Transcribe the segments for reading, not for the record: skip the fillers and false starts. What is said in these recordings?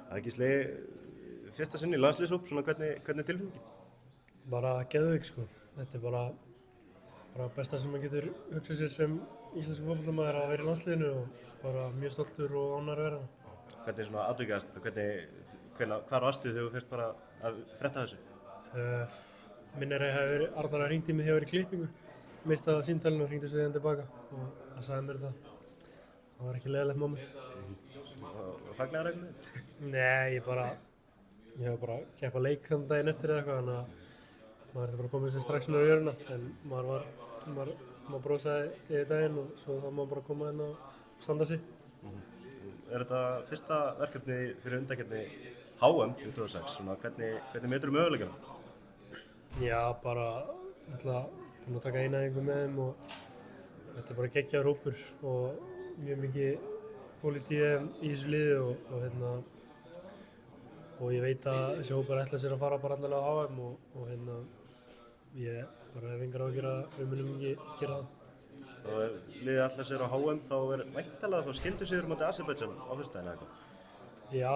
Það er Gísli, fyrsta sinn í landsliðshóp, svona hvernig er tilfinningin? Bara geðveik sko. Þetta er bara besta sem maður getur hugsað sér sem íslensku fótboltamaður að vera í landsliðinu og bara mjög stoltur og ánægður að vera þarna. Hvernig svona atvikast þetta? Hvar varstu þegar þú fyrst bara að frétta þessu? Minn er að Arnar að hringdi mig þegar ég var í klippingu. Mistaði símtalinu og hringdi svo þegar hann tilbaka og hann sagði mér þetta. Það var ekki leiðilegt moment. Og fagnaðir eitthvað? Nei, ég hef bara keppa leik þann daginn eftir eða eitthvað, þannig að maður ætti bara að koma sér strax með á jöruna. En maður brosaði yfir daginn og svo þá maður bara að koma inn og standa sig. Er þetta fyrsta verkefni fyrir undankeppni HM 2026? Svona hvernig metur þú möguleikana? Já, bara ætla að taka eina æfingu með þeim og þetta er bara geggjaður hópur og mjög mikið quality í þessu liði og ég veit að þessi hópur ætla sér að fara bara allavega á HM og ég bara hef engar áhyggjur að við munum ekki gera það. Og ef liðið ætla sér á HM þá er væntanlega þá skildu sigur móti Azerbaijan á föstudaginn eða eitthvað? Já,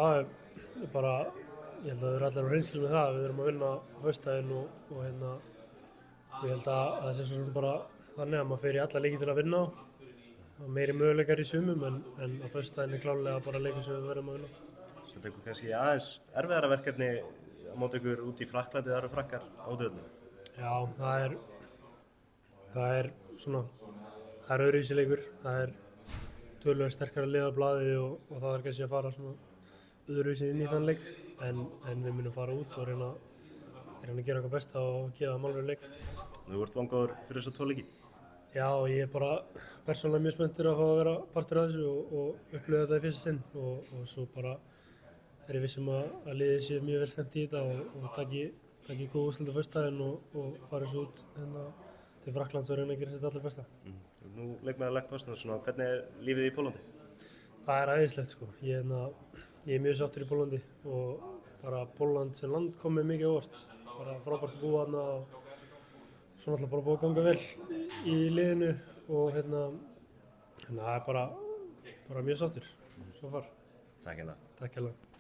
ég held að þau eru allir á hreinskilni með það. Við erum að vinna á föstudaginn og ég held að það sé svo sem bara þannig að maður fer í alla leiki til að vinna á. Það er meiri möguleikar í sumum en á föstudaginn er klárlega bara leikur sem við verðum að vinna. Svo tekur kannski aðeins erfiðara verkefni á móti ykkur út í Frakklandi, það eru frakkar á döðunum. Já, það er öðruvísi leikur. Það er töluvert sterkara lið á blaði og það er kannski að fara svona öðruvísi inn í þann leik en við munum fara út og reyna að gera okkar besta og gefa þeim alveg leik. Þú ert vangaður fyrir þessa 2 leiki? Já, ég er bara persónulega mjög spenntur að fá að vera partur af þessu og upplifa þetta í fyrsta sinn og svo bara er ég viss að liðið sé mjög vel stemt í þetta og taki góð úrslit á föstudaginn og fara svo út til Frakklands og reyna að gera sitt allir besta. Nú leikmaður Lech Poznan, hvernig er lífið í Pólandi? Það er æðislegt sko. Ég er mjög sáttur í Pólandi og bara Pólland sem land kom mér mikið á óvart. Bara frábært að búa þarna og svo náttúrulega bara búið að ganga vel í liðinu og það er bara mjög sáttur. Svo far. Takk hérna. Takk hérlega.